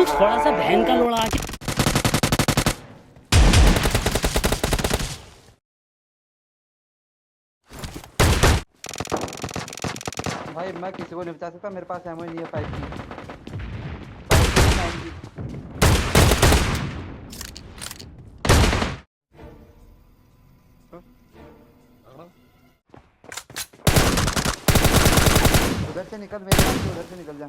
थोड़ा सा बहन का लोड़ा आके भाई मैं किसी को नहीं बचा सकता, मेरे पास एमओ नहीं है 5 की। उधर से निकल, मेरे पास से उधर से निकल जा।